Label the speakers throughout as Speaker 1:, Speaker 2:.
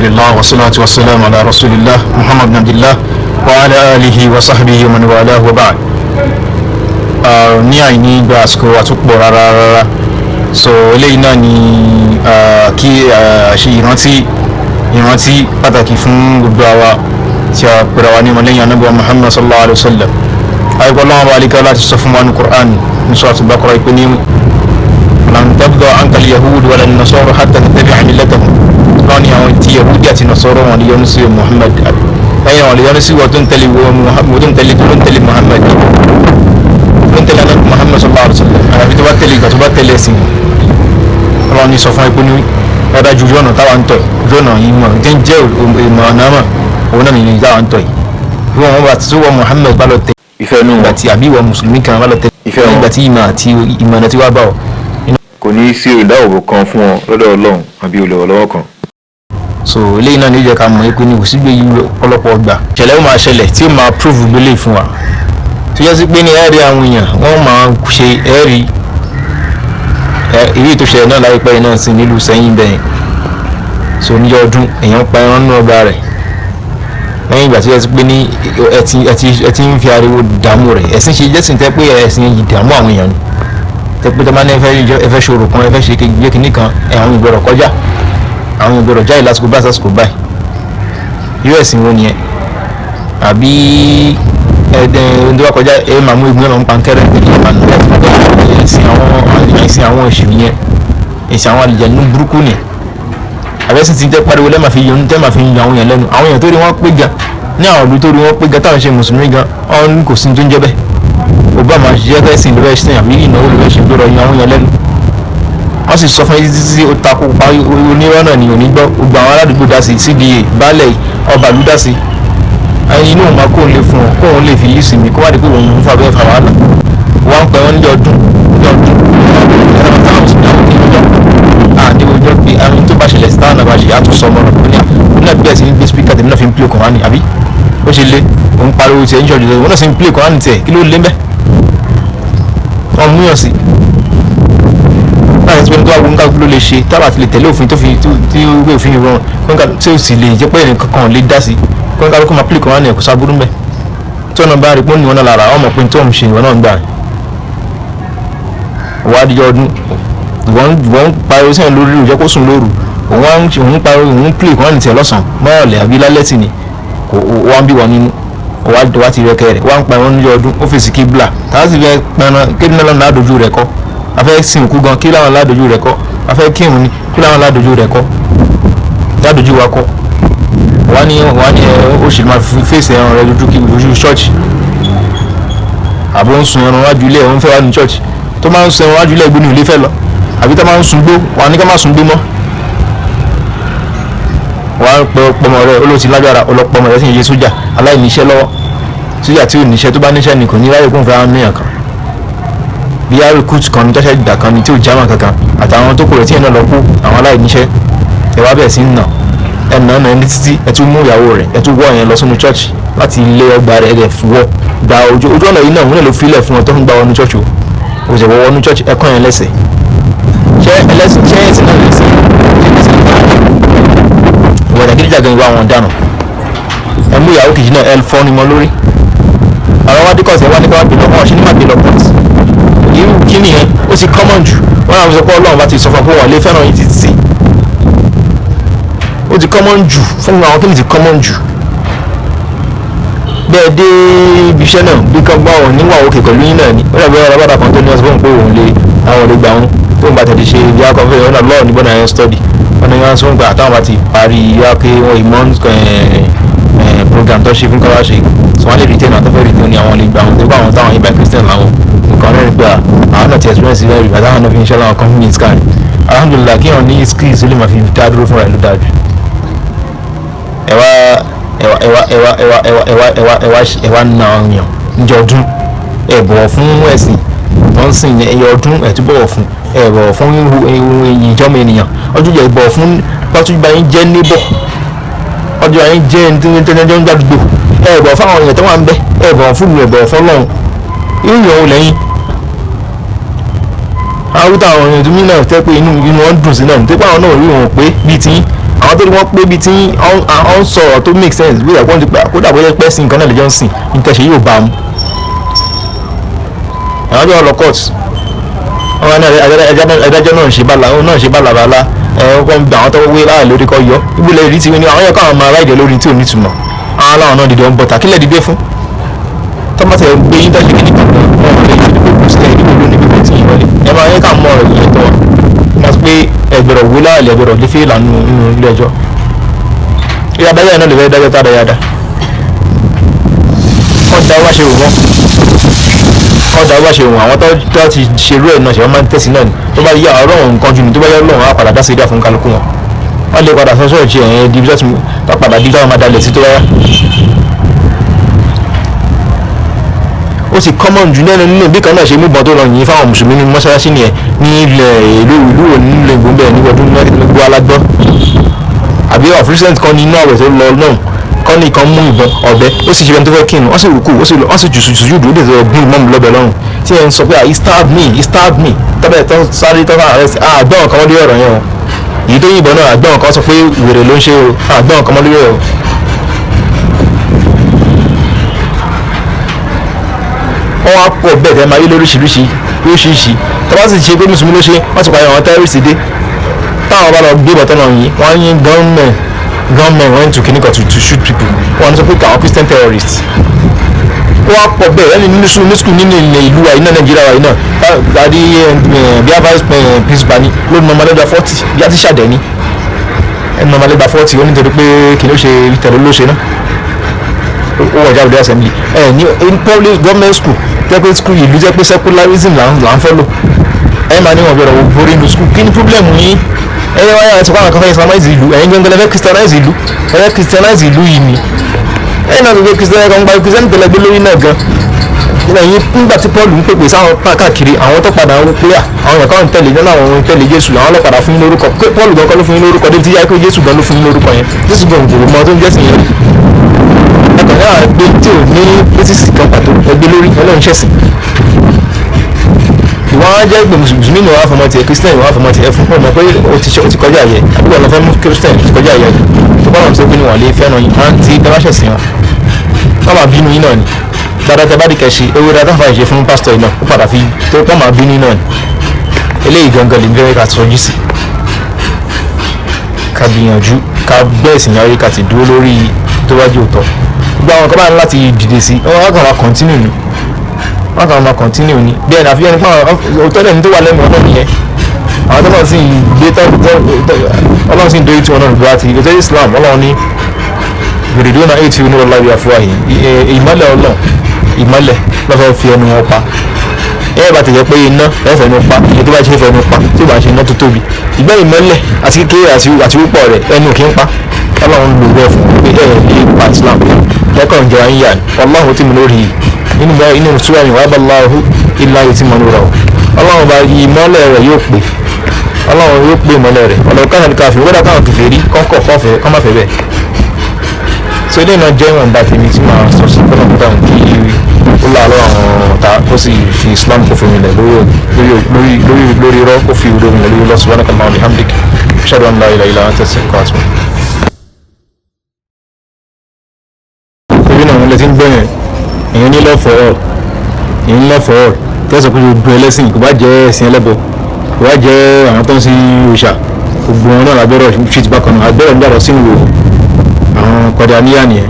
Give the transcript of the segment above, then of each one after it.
Speaker 1: لله والصلاة والسلام على رسول الله محمد بن عبد الله وعلى آله وصحبه ومن والاه وبعد. ní àìní gba àsìkò àtúpọ̀ rárá so eléyìí náà ni kí ṣe ìrántí pàtàkì fún gbogbo àwa tí a pèrè wa ní ọmọlẹ́yìn anábọ̀ Muhammad sallallahu alaihi wasallam. àìkọ́ lọ́wọ́ bá alíkà láti sọ fún wa ní Qur'an ní Suratul Baqarah ìpé ní lan tarda anka al-yahud wala an-nasara hatta tattabi'a millatahum. wọ́n ní àwọn tí yahudi àti nasara wọn lè yọ́nú sí Muhammad lẹ́yìn wọn lè yọ́nú sí wọ́n tó ń tẹ̀lé Muhammad tó ń tẹ̀lé anábì Muhammad sallallahu alaihi wasallam. àyàfi tó bá tẹ̀lé ìgbà tó bá tẹ̀lé ẹ̀sìn ọlọ́run ní sọ fún ẹ̀pẹ́ ní ọ̀dájú yọ̀nà táwa ń tọ̀ yọ̀nà ìmọ̀ tí ń jẹ́ ìmọ̀ ọ̀nà àmà òun náà nìyẹn táwa ń tọ̀ yìí. bí wọn bá ti tó wọ Muhammad bá lọ tẹ ìfẹ́ nù ìgbà tí àbí ìwọ mùsùlùmí kan bá lọ tẹ ìfẹ́ nù ìgbà tí ìmọ̀ àti ìmọ̀nà tí wàá bá ọ.
Speaker 2: kò ní í sí ìdáàbòbò kan fún ọ lọ́dọ̀ ọlọ́run àbí olùrànlọ́wọ́ kan.
Speaker 1: so eléyìí náà ní ìjẹ́ ká mọ̀ pé ní òsígbè yìí ọ̀pọ̀lọpọ̀ ọgbà ìṣẹ̀lẹ̀ ó máa ṣẹlẹ̀ tí ó máa prove gbélé fún wa tó yẹ sí pé ní ẹ̀rí àwọn èèyàn wọ́n máa ṣe ẹ̀rí ìrí tó ṣẹlẹ̀ náà láìpẹ́ náà sí nílùú Sẹ́yìn bẹ́ẹ̀ so níjọ́ ọdún èèyàn pa ẹran nínú ọgbà rẹ̀ lẹ́yìn ìgbà tó yẹ sí pé ní ẹ ti ń fi ariwo dààmú rẹ̀ ẹ̀sìn ṣe jẹ́sìn tẹ́ pé ẹ̀sìn yìí dààmú àwọn èèyàn ni tẹ́ pé tọ́mọ́ ní ẹ fẹ́ ṣòro kan ẹ fẹ́ ṣe kékeré kìíní kan àwọn ìgbọ̀rọ̀ kọjá àwọn ìgbọ̀rọ̀ jáì lásìkò bá sásìkò báyìí irú ẹ̀sìn wo nìyẹn àbí ẹ̀ẹ́dẹ̀ẹ́dẹ́ wá kọjá ẹ máa mú igun náà ń pankẹ́rẹ́ ẹ̀sìn àwọn èṣù yẹn ẹ̀sìn àwọn àlùjànnú burúkú ni àbẹ́sìn ti jẹ́ pariwo lẹ́ẹ̀ máa fi yan tẹ́ máa fi yan àwọn èèyàn lẹ́nu àwọn èèyàn tó rí wọ́n pé gan ní àwọn ìlú tó rí wọ́n pé gan táwọn ṣe mùsùlùmí gan ọ̀hún kò sí tó ń jẹ́ bẹ́ẹ̀ Obama ṣiṣẹ́ fẹ́sìn ló fẹ́ sìn àbí ìnáwó ló fẹ́ ṣe gbọ́dọ̀ yan àwọn èèyàn lẹ́nu wọ́n sì sọ fún yín títí ó takò pa onírọ́ náà ni òní gbọ́ gbogbo àwọn aládùúgbò dá sí CDA baálẹ̀ ọba ìlú dá sí inú òun máa kóun lè fún ọ kóun lè fi yí sí mi kó wá di pé òun ń fa bẹ́ẹ̀ fà wàhálà wọ́n ń pẹ́ wọ́n ní ọdún ẹ̀rọ táwọn sì dáhùn ní ọjọ́ àdéhùjọ́ pé àwọn tó bá ṣẹlẹ̀ sí táwọn náà bá ṣe àtúnṣọ ọmọ rẹ̀ ó ní àbíyẹ̀ sí ní gbé spíkà tèmi náà fi ń play Kùránì àbí ó ṣe lé òun pariwo tiẹ̀ ń ṣọ̀jù lẹ́yìn òun náà sì ń play Kùránì tiẹ̀ kí ló lé mbẹ́ wọ́n mú yàn sí láti ẹni tó wà gbọ́ngàn ló lè ṣe tábà ti lè tẹ̀lé òfin tí ó gbé òfin rọrùn gbọ́ngàn tí ó sì lè jẹ́ pé ẹnìkan kan lè dá sí gbọ́ngàn ló kọ́ máa play Kùránì ẹ̀kọ́ sábúrú mbẹ́ tí ọ̀nà bá rí pé ó ní wọn náà lára ọmọ pé tó ń ṣe ìwọ náà ń gbà wọ́n á di ọdún wọ́n ń pariwo sẹ́yìn lórí ìjẹ́ kó sùn lóru òun pariwo òun play Kùránì tiẹ̀ lọ́sàn-án mọ́ọ̀lẹ̀ àbí lálẹ́ tì ní wọ́n bí wọn nínú wá ti rẹ́kẹ́ rẹ̀ wọ́n ń pariwo níjọ́ ọdún ó fèsì kíbla tàbí sì fẹ́ pẹran kí ní lọ́nà àdójú rẹ̀ kọ́ afẹ́ sìnkú gan kí láwọn ládójú rẹ̀ kọ́ afẹ́ kírun ni kí láwọn ládójú rẹ̀ kọ́ ládójú wa kọ́ wọ́n ní ó sì máa fèsì ẹran rẹ̀ lójú ṣọ́ọ̀ṣì àbí ó ń sun ẹran wájú ilé ẹ̀ ń fẹ́ wá ní ṣọ́ọ̀ṣì tó máa ń sun ẹran wájú ilé ẹ̀gbọ́n ní ilé fẹ́ lọ àbí tó máa ń sun gbó wà ní ká má sun gbó mọ́ wà á pẹ ọpọmọ rẹ olóòtú lágbára ọlọpọmọ rẹ sì ń yé sójà aláìníṣẹ́ lọ́wọ́ sójà tí ò níṣẹ́ tó bá níṣẹ́ ni kò ní ráyè kó ń fẹ́ àwọn ènìyàn kan bí á recruit kan ní tọ́ṣẹ́ ìgbà kan ní tí ò jámà kankan àtàwọn tó kù rẹ̀ tí ẹ̀ náà lọ kú àwọn aláìníṣẹ́ ẹ̀ wá bẹ̀rẹ̀ sí ń nà ẹ̀ nà ẹ̀ ní títí ẹ̀ tún mú ìyàwó rẹ̀ ẹ̀ tún wọ́ yẹn lọ sínú church láti ilé ọgbà rẹ̀ ẹ̀ wọ́ gba ojú ọ̀nà yìí náà wọ́n lè filẹ̀ fún ọ tó ń gbà wọnú church o kò sì wọ́ wọnú church ẹ̀ kọ́ yẹn lẹ́sẹ̀ ṣé ẹlẹ́sìn náà lè sìn ìwọ̀n ìdàgídíjà gan ìwà àwọn dànù ẹ mú ìyàwó kejì náà ẹ fọ́ ni mọ́ lórí àwọn wá díkọ̀ sẹ́wọ́n ní ká wá gbé lọ́pọ̀ ṣé ní má gbé lọ́pọ̀ irú kí nìyẹn ó ti common jù wọ́n àwọn sọ pé Ọlọ́run bá ti sọ fún ọ pé wọ́n lè fẹ́ràn yín títí ó ti common jù fún àwọn kí ni ti common jù bẹ́ẹ̀ dé ibi iṣẹ́ náà bí kan gbọ́ àwọn níwà òkè pẹ̀lú yín náà ni ó dàbí ọ̀rọ̀ bàbá kan tó ní ọ̀sán pé òun lè àwọn olè gbà wọn tó ń bá tẹ̀lé ṣe ibi akọ̀fẹ́ ọ̀nà lọ́ọ̀ ní bọ́nà ẹ̀ study wọn ni wọ́n sọ pé àtàwọn bá ti parí yá pé wọ́n ìmọ̀ program tó ṣe fún káwá ṣe so wọ́n lè retain àwọn tó fẹ́ retain ní àwọn lè gbà wọn tó bá àwọn táwọn ibà Christian làwọn nǹkan rẹ̀ gbà àwọn náà ti experience rẹ̀ rí bàtà àwọn náà fi ń ṣe láwọn companies kan alhamdulillah kí wọ́n ní skills ó lè máa fi dá dúró fúnra ẹ̀ ló dájú ẹwà nà ọyàn níjọ ọdún ẹ bọ̀wọ̀ fún ẹ̀sìn wọ́n sìn ẹyọ ọdún ẹ tún bọ̀wọ̀ fún ẹ bọ̀wọ̀ fún ìjọba ènìyàn ọdún yẹ bọ̀wọ̀ fún pátúbà yín jẹ́ neighbor ọdún yẹn jẹ́ ẹni tí wọ́n ń gbàdúgbò ẹ bọ̀wọ̀ fún àwọn èèyàn tó wà ń bẹ ẹ bọ̀wọ̀ fún mi ẹ bọ̀wọ̀ fún Ọlọ́run ìyẹn ò lẹ́yìn àwọn àwọn èèyàn tó mí náà tẹ́ pé inú wọn dùn sí náà tẹ́ pé àwọn náà rí wọn pé bíi tí àwọn tó ní wọ́n pé bíi tí wọ́n sọ̀rọ̀ tó make sense bí ìyàgbọ́n ti pé kódà bóyá pẹ́ sí nǹkan náà lè jọ ń sìn nǹkan ṣe yóò bá a mú. àwọn tó wọ́n lọ court wọ́n ní adájọ́ náà ṣe bálabàlá wọ́n gba àwọn tó wé láàyè lórí kọ́ yọ ibùdó rí ti ní àwọn yẹ káwọn máa ráìdẹ̀ lórí tí ò ní túmọ̀ àwọn aláwọn náà dìde ń bọ̀tà kílẹ̀ dìde fún tọ́mọ̀tẹ̀ gbé yín dájú kíní kan wọ́n lè ṣe ìdìbò sílẹ̀ ìdìbò lónìí bí tí ìwọlé ẹ máa yẹ ká mọ ọ̀rọ̀ yìí tó wọ́n ti pé ẹgbẹ̀rọ̀ wé láàyè ẹgbẹ̀rọ̀ lè fi ìlànà nínú ilé ẹjọ́ ìyá adájọ́ yẹn náà lè fẹ́ dájọ́ tá dáadáa kọ́ńtà wá ṣe wọ́n kọ́ńtà wá ṣe wọ́n àwọn tó ti ṣerú ẹ̀ náà ṣe wọ́n máa ń tẹ̀sí náà ni tó bá yá ọlọ́run nǹkan jù ní tó bá yá ọlọ́run á padà dá sí ìdá fún kálukú wọn wọ́n lè padà sọ́sọ́ ìṣe ẹ̀yẹn di tó padà di táwọn máa dalẹ̀ sí tó bá yá. ó sì common jù nínú nínú bí kan náà ṣe mú bọ́n tó lọ yìí fáwọn mùsùlùmí ní mọ́ṣáláṣí nìyẹn ní ilẹ̀ ìlú òní nílẹ̀ ìgbóngbẹ̀ ní ọdún gbogbo alágbọ́ àbí of recent kan ní inú àwẹ̀ tó lọ náà kan ní kan mú ìbọn ọ̀bẹ ó sì ṣe ẹni tó fẹ́ kírun wọ́n sì rúkú wọ́n sì jù sùjúdù ó dè tó gún ìmọ̀mù lọ́bẹ̀ lọ́rùn tí ẹ̀ ń sọ pé he stabbed me tọ́bẹ̀ tó sáré tó fà rẹ̀ àgbọ̀n kan lórí ọ̀rọ̀ yẹn o èyí tó yìnbọn náà àgbọ̀n kan sọ pé wèrè ló ń ṣe o àgbọ̀n kan lórí ọ̀rọ̀ wọ́n wá pọ̀ bẹ́ẹ̀ tẹ́ máa rí lóríṣiríṣi tó bá sì ṣe pé mùsùlùmí ló ṣe wọ́n ti pààyàn àwọn tẹ́rìsì dé táwọn bá lọ gbé bọ̀tọ́ náà yìí wọ́n á yín gunmen went to clinic to shoot people wọ́n ní sọ pé káwọn Christian terrorists wọ́n á pọ̀ bẹ́ẹ̀ ẹni nínú sukùl nínú ilẹ̀ ìlú wa iná Nàìjíríà wa iná àdí bí a vice principal ni ló ní ọmọlẹ́gbà 40 bí a ti ṣàdẹ̀ ní ẹni ọmọlẹ́gbà 40 ó nítorí pé kì í ṣe tẹ̀lé ló ṣe náà ó wọ̀ jáde assembly ní public government school tẹ́pẹ́ school ìlú jẹ́ pé secularism là ń fọ́lò máa ní wọn bẹ̀rẹ̀ wò borí ìlú school kí ni problem yìí wáyà àti kọ́nà kan fẹ́ islamize ìlú gbẹ̀ngàn lẹ́fẹ́ christianize ìlú christianize ìlú yìí ni náà gbogbo christian kan gba christian tẹ̀lé gbé lórí náà gan ẹ̀yin nígbà tí Paul ń pèpè sáwọn káàkiri àwọn tó padà ń pé àwọn ẹ̀ka ń tẹ̀lé náà àwọn ń tẹ̀lé Jésù àwọn ló padà fún yín lórúkọ Paul gan kọ́ ló fún yín lórúkọ débi tí yá pé Jésù gan ló fún yín lórúkọ yẹn Jésù gan ògbòrò mọ́ tó ń jẹ́sìn yẹn ẹ̀kọ́ náà gbé tí ò ní pẹ́sìsì kan pàtó ẹgbẹ́ lórí Ọlọ́run ṣẹ̀sìn ìwọ́n á jẹ́ pé mùsùlùmí ni wọ́n á fọmọ tiẹ̀ Christian ni wọ́n á fọmọ tiẹ̀ fún ọmọ pé ó ti kọjá yẹ àbí wọ́n lọ fẹ́ mú Christian ti kọjá yẹ tó bá wọn sọ pé ni wọ́n lè fẹ́ràn yín wọ́n ti dábàṣẹ̀ sí wọn wọ́n máa bínú yín náà ni dáadáa tẹ bá di kẹ̀sì ewé dáadáa fà ìṣe fún pásítọ̀ yìí náà ó padà fi tó pọ́n máa bínú náà ni eléyìí gangan lè bẹ́ẹ̀ ká tọ́jú sí ká gbìyànjú ká bẹ́ẹ̀ sì yàrá ká ti dúró lórí tó wájú òótọ́ gbogbo àwọn kan bá ń láti dìde sí wọ́n kàn máa continue ni wọ́n kàn máa continue ni bẹ́ẹ̀ ni àfihàn nípa òótọ́ lẹ́ni tó wà lẹ́nu ọ̀nà nìyẹn àwọn tó náà sì gbé Ọlọ́run sì ń dorí tí wọn náà gbé àti ìgbésẹ̀ Islam Ọlọ́run ní gbèrèdó náà èyí tí ó ní ọlá ìyá fún ààyè ìmọ́lẹ̀ Ọlọ́run ìmọ́lẹ̀ lọ́fẹ́ fi ẹnu wọn pa bá ti jẹ́ pé iná lọ́fẹ́ ẹnu pa iye tó bá ṣe fẹ́ ẹnu pa tí ó bá ṣe iná tó tóbi ìgbẹ́ ìmọ́lẹ̀ àti kékeré àti púpọ̀ rẹ̀ ẹnu kì í pa Ọlọ́run lò rẹ̀ fún pé lè pa Islam lẹ́kọ̀ọ́ ìjọ ayé yà ní Ọlọ́run tí mo lórí inú sùúrù àyìnwá bá láhùn ilá yìí tí mo lóra o Ọlọ́run bá ìmọ́lẹ̀ rẹ̀ yóò pè Ọlọ́run yóò pè ìmọ́lẹ̀ rẹ̀ Ọlọ́run káwọn káfíń wọ́dà káwọn kèfèrí kọ́kọ́ kọ́ má fẹ́ bẹ́ẹ̀ so ilé náà jẹ́ ìwọ̀nba tèmi tí màá sọ sí kọ́nà kúta kí ó láàárọ̀ àwọn ọ̀tá ó sì fi Islam kó fún mi lẹ̀ lórí irọ́ ó fi ìwúrò mi lẹ̀ lórí lọ́sùn subhanaka Allahumma wa bihamdik ashhadu an la ilaha illa anta astaghfiruka wa atubu ilayk. torí náà wọn lè ti ń gbẹ̀yìn èyàn ní lọ́fọ̀ọ́ tẹ́sán pé gbogbo ẹlẹ́sìn kò bá jẹ́ ẹ̀sìn ẹlẹ́bọ kò bá jẹ́ àwọn tó ń sin òòṣà gbogbo wọn náà lábẹ́rọ̀ ṣíṣ bákan náà agbẹ́rọ̀ ń dàrọ̀ sínú wò àwọn kọ̀dání nìyẹn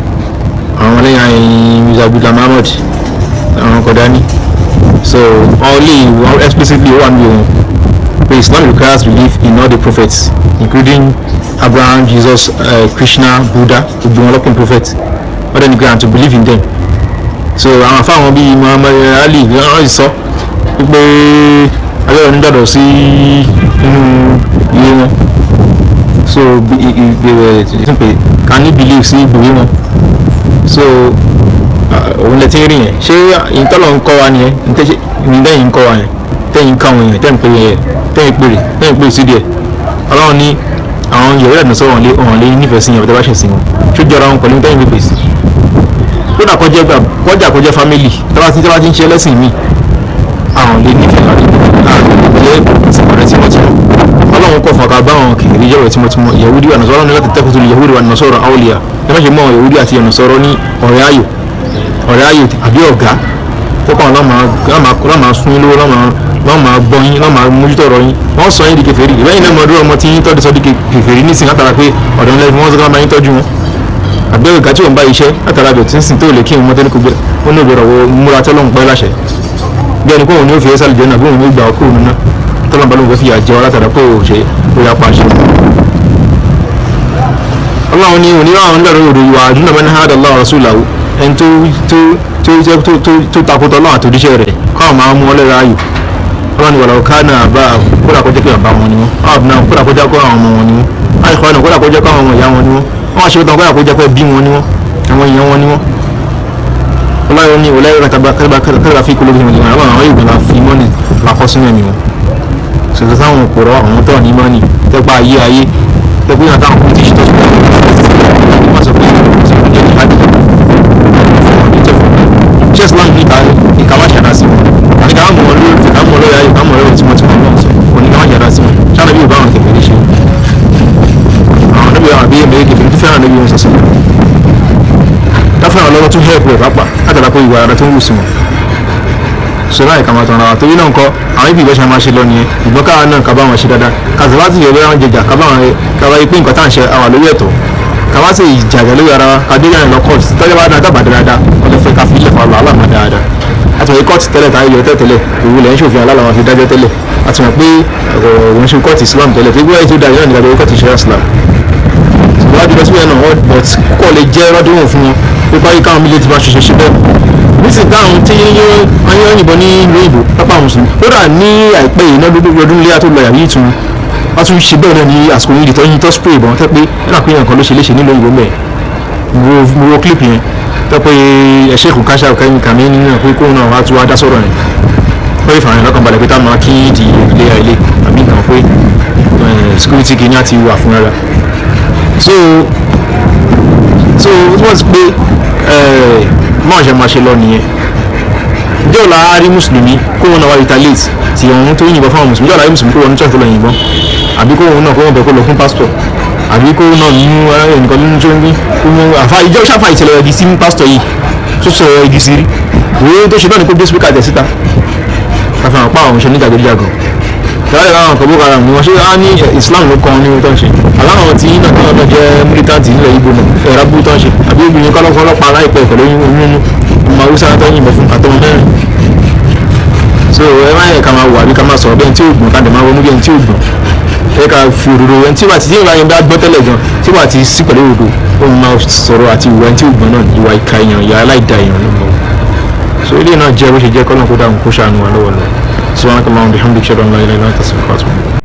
Speaker 1: àwọn lẹ́yìn àyìn Muzabula Mahmood àwọn kọ̀dání so all explicitly wà ní ohun pé Islam requires belief in all the prophets including Abraham, Jesus, Krishna, Buddha gbogbo wọn lọ́kùn prophets wọ́n dẹ̀ ní grant to believe in them so àwọn afáwọn bíi Muhammad Ali wọ́n sọ pé abẹ́rẹ́ onídàdọ̀ sí inú ilé wọn so can you believe sí ìgbòho wọn so òun lè ti rí yẹn ṣé ìtọ́lọ̀ ń kọ́ wa nìyẹn ìdẹ́yìn ń kọ́ wa yẹn tẹ́yìn káwọn yẹn tẹ́yìn pèrè sí díẹ̀ Ọlọ́run ní àwọn yẹ̀wò ẹ̀dùn sọ̀rọ̀ ọ̀hún lé nífẹ̀ẹ́ sí yẹn bọ́tẹ́ bá ṣẹ̀ sí wọn tó jọra wọn pẹ̀lú tẹ́yìn pèpè sí kódà kọjá family tọ́lá ti ń ṣe ẹlẹ́sìn mi àwọn lè nífẹ̀ẹ́ láti jẹ́ ìsìnkọ̀rẹ́ tí wọ́n ti rán Ọlọ́run kọ̀ fún ọkà báwọn kìkìrì jẹ́wọ̀ tímọ́tímọ́ Yahudi wà nasọ́rọ́ ní láti tẹ́kùtù Yahudi wà nasọ́rọ́ awliya ẹ má ṣe mọ́ Yahudi àti nasọ́rọ́ ní ọ̀rẹ́ ayò àbí ọ̀gá tó kàn lọ́mà sún yín lówó lọ́mà gbọ́ yín lọ́mà mójútó ọ̀rọ̀ yín wọ́n sọ yín di kèfèrí ìbẹ́yìn náà mọ̀ọ́dúró ọmọ tí yín tọ́jú sọ di kèfèrí nísìnyí látara pé ọ̀dọ̀ ńlẹ́ fi wọ́n sọ máa yín tọ́jú wọn àbẹ́wò ìgbà tí òun bá iṣẹ́ látara bẹ̀ tí ń sìn tó lè kí òun mọ́tẹ́lẹ́ kó gbé ó ní ìbẹ̀rẹ̀ wo múra tọ́lọ́hún pẹ́ láṣẹ bí ẹni pé òun ní ó fi ẹ́sàlì jẹ́ náà bí òun ní ó gbà ọkọ̀ òun náà tọ́lọ́hún bá lóun fẹ́ fi yà jẹ́ ọ látara pé òun ṣe ó yà pa ṣe. ọlọ́run ní onírọ̀ àwọn nílẹ̀ òdò ìwà àdúnà mẹ́ni hádà Allah rasulahu ẹni tó takotọ́ lọ́wọ́ àtòdíṣẹ́ rẹ̀ káwọn máa mú ọlẹ́ra ayò ọlọ́run ní wàlàó kánà àbá kódà kọjá pé àbá wọn ni wọn àbùnà kódà kọjá kó àwọn ọmọ wọn ni wọn àìkọ́ náà kódà kọjá kó àwọn ọmọ ìyá wọn ni wọn wọ́n wá ṣe tán kódà kọjá pé bí wọn ni wọn àwọn èèyàn wọn ni wọn ọlọ́run ní wọlé kátàbà fi kúlóbi wọn ìgbà àwọn yóò gbọ́dọ̀ fi mọ́ni làkọ́sínú ẹ̀mí wọn ṣètò táwọn òpòrọ̀ àwọn tó ní mọ́ni tẹ́pá ayé tẹ́pá yàn táwọn kò tí ì ṣètò wọ́n sọ pé ṣètò ní ìhádì ṣé islam ní ìka má ṣàdá sí wọn àti ká mọ̀ lórí ìka mọ̀ lórí ayé ká mọ̀ lórí tímọ́tímọ́ náà sọ kò ní ká má ṣàdá sí wọn ṣáà bí ìbáwọn kẹfẹ́ ṣe àwọn níbi àwọn àbí ẹ̀mẹ́ kẹfẹ́ tó fẹ́ràn níbi wọn sọ̀sọ̀ káfíń àwọn ọlọ́wọ́ tún hẹ́ẹ̀pù ẹ̀ pápá látara pé ìwà ara tó ń wù sí wọn ṣọlá ìka máa tọ̀nà torí náà nǹkan àwọn ibi ìbẹ́sẹ̀ máa ṣe lọ nìyẹn ìgbọ́n káwa náà ká bá wọn ṣe dáadáa kàtà láti yẹ bẹ́ẹ̀ wọn jẹjà ká bá ipé nǹkan tá à ń ṣe àwà lórí ẹ̀tọ́ ká wá sí ìjàgbẹ́ lórí ara wa ká dé yàrá lọ kọ́ọ̀tù tọ́jú bá dáadáa bá dáadáa wọ́n lè fẹ́ ká fi ilẹ̀ fún àlọ́ àlàmà dáadáa àti wọ́n kọ́ọ̀tù tẹ́lẹ̀ táyé yọ tẹ́lẹ̀ òwú lẹ́yìn ṣòfin alálàmà fi dájọ́ tẹ́lẹ̀ àti wọ́n pé òun ṣe kọ́ọ̀tù Islam tẹ́lẹ̀ pé gbọ́dọ̀ tó dáa yóò nígbà tó kọ́ọ̀tù ṣe Islam ìwádìí lọ síbẹ̀ náà but kọ́ lè jẹ́ rọ́dúnrún fún wọn pé báyìí káwọn mílíọ̀tì ti máa ṣiṣẹ́ síbẹ̀ nísìnyí táwọn tí ayé òyìnbó ní ìlú òyìnbó pápá mùsùlùmí ó dà ní àìpẹ́ yìí náà lọ́dún léyà tó lọ yàrá yìí tún wọ́n tún ṣe bẹ́ẹ̀ náà ní àsìkò yìí tó yín tó spray ìbọn tẹ́ pé ẹ̀rọ àpéyàn kan ló ṣe léṣe nílùú òyìnbó mẹ́ẹ̀ mo wo clip yẹn tẹ́ pé ẹ̀ṣẹ́ kò káṣá kẹ́yìn kàmí nínú pé kóun náà wá tún wá dá sọ̀rọ̀ yẹn ó yẹ fàáyàn lọ́kàn balẹ̀ pé táwọn máa kí di ilé àbí nǹkan pé security kìíní àti wà fún rárá so wọ́n ti pé máa ṣe máa ṣe lọ nìyẹn jẹ́ ọ̀la rí mùsùlùmí kó wọn náà wá retaliate tí òun tó yìnbọn fáwọn mùsùlùmí jẹ́ ọ̀la rí mùsùlùmí kó wọn ní church lọ yìnbọn àbí kó wọn náà kó wọn bẹ̀ kó lọ fún pastor àbí kó wọn náà mú ẹnìkan nínú tó ń bí kó wọn àfa ìjọ ṣàfà ìṣẹ̀lẹ̀ ẹ̀dí sí pastor yìí tó sọ ẹ̀dí sí rí òwe tó ṣe bẹ́ẹ̀ ni kó gbé speaker tẹ̀ síta káfíń àpá àwọn ṣe níjàgídíjàgan tẹ́lẹ̀ láwọn kan boko haram ni wọ́n ṣe á ní Islam ló kọ́ ní tó ń ṣe aláwọn tí náà tó ń jẹ́ militant nílẹ̀ Ìgbò náà ẹ̀rọ abúlé tó ń ṣe àbí obìnrin kọ́lọ́kọ́ ọlọ́pàá láìpẹ́ pẹ̀lú oyún ọmọ Haúsá tó ń yìnbọn fún àtọmọ mẹ́rin so ẹ má yẹ ká máa wà bí ká máa sọ̀rọ̀ bẹ́ẹ̀ tí ò gbọ̀n ká dẹ̀ máa ronú bẹ́ẹ̀ tí ò gbọ̀n ẹ ká fi òdodo ẹni tí wàá ti tí ìwà yẹn bá gbọ́ tẹ́lẹ̀ gan tí wàá ti sí pẹ̀lú òdodo ó máa sọ̀rọ̀ àti ìwà ẹni tí ò gbọ̀n náà ìwà ìka èèyàn ìyá aláìda èèyàn ló mọ̀ so ilé náà jẹ́ bó ṣe jẹ́ kọ́nà kó dáhùn kó ṣàánú wa lọ́wọ́ lọ. سبحانك اللهم وبحمدك اشهد ان لا اله الا انت استغفرك واتوب اليك